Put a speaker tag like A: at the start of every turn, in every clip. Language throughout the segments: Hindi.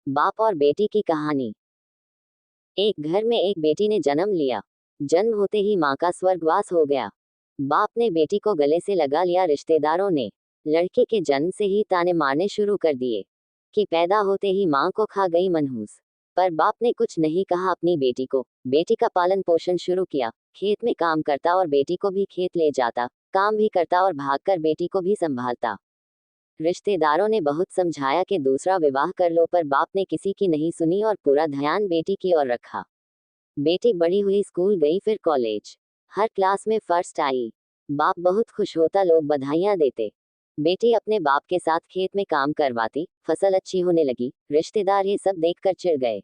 A: बाप और बेटी की कहानी। एक घर में एक बेटी ने जन्म लिया। जन्म होते ही माँ का स्वर्गवास हो गया। बाप ने बेटी को गले से लगा लिया। रिश्तेदारों ने लड़के के जन्म से ही ताने मारने शुरू कर दिए कि पैदा होते ही माँ को खा गई मनहूस। पर बाप ने कुछ नहीं कहा अपनी बेटी को। बेटी का पालन पोषण शुरू किया। खेत में काम करता और बेटी को भी खेत ले जाता। काम भी करता और भागकर बेटी को भी संभालता। रिश्तेदारों ने बहुत समझाया कि दूसरा विवाह कर लो, पर बाप ने किसी की नहीं सुनी और पूरा ध्यान बेटी की ओर रखा। बेटी बड़ी हुई, स्कूल गई, फिर कॉलेज। हर क्लास में फर्स्ट आई। बाप बहुत खुश होता, लोग बधाइयां देते। बेटी अपने बाप के साथ खेत में काम करवाती, फसल अच्छी होने लगी। रिश्तेदार ये सब देखकर चिढ़ गए।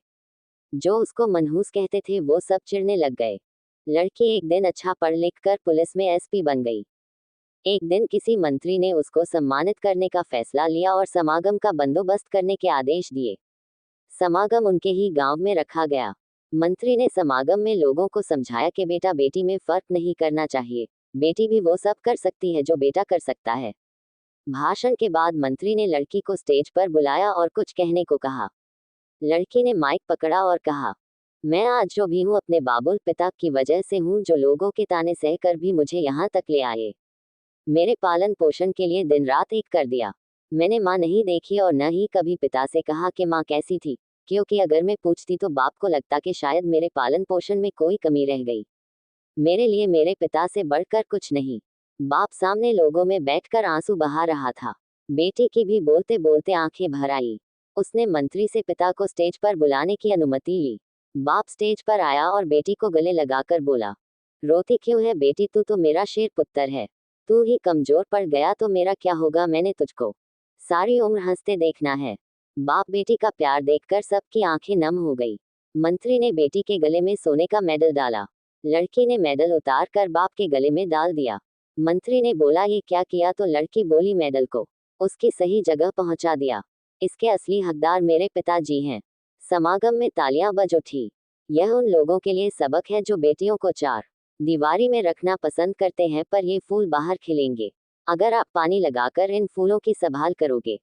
A: जो उसको मनहूस कहते थे वो सब चिढ़ने लग गए। लड़की एक दिन अच्छा पढ़ लिख कर पुलिस में एसपी बन गई। एक दिन किसी मंत्री ने उसको सम्मानित करने का फैसला लिया और समागम का बंदोबस्त करने के आदेश दिए। समागम उनके ही गांव में रखा गया। मंत्री ने समागम में लोगों को समझाया कि बेटा बेटी में फर्क नहीं करना चाहिए। बेटी भी वो सब कर सकती है जो बेटा कर सकता है। भाषण के बाद मंत्री ने लड़की को स्टेज पर बुलाया और कुछ कहने को कहा। लड़की ने माइक पकड़ा और कहा, मैं आज जो भी हूँ अपने बाबुल पिता की वजह से हूँ, जो लोगों के ताने सह कर भी मुझे यहाँ तक ले आए। मेरे पालन पोषण के लिए दिन रात एक कर दिया। मैंने माँ नहीं देखी और न ही कभी पिता से कहा कि माँ कैसी थी, क्योंकि अगर मैं पूछती तो बाप को लगता कि शायद मेरे पालन पोषण में कोई कमी रह गई। मेरे लिए मेरे पिता से बढ़कर कुछ नहीं। बाप सामने लोगों में बैठकर आंसू बहा रहा था। बेटी की भी बोलते बोलते आंखें भर आई। उसने मंत्री से पिता को स्टेज पर बुलाने की अनुमति ली। बाप स्टेज पर आया और बेटी को गले लगाकर बोला, रोती क्यों है बेटी, तू तो मेरा शेर पुत्र है। तू ही कमजोर पड़ गया तो मेरा क्या होगा, मैंने तुझको सारी उम्र हंसते देखना है। बाप बेटी का प्यार देखकर सबकी आंखें नम हो गई। मंत्री ने बेटी के गले में सोने का मेडल डाला। लड़की ने मेडल उतार कर बाप के गले में डाल दिया। मंत्री ने बोला, ये क्या किया? तो लड़की बोली, मेडल को उसकी सही जगह पहुंचा दिया। इसके असली हकदार मेरे पिताजी हैं। समागम में तालियां बज उठी। यह उन लोगों के लिए सबक है जो बेटियों को चार दीवारी में रखना पसंद करते हैं, पर ये फूल बाहर खिलेंगे अगर आप पानी लगाकर इन फूलों की संभाल करोगे।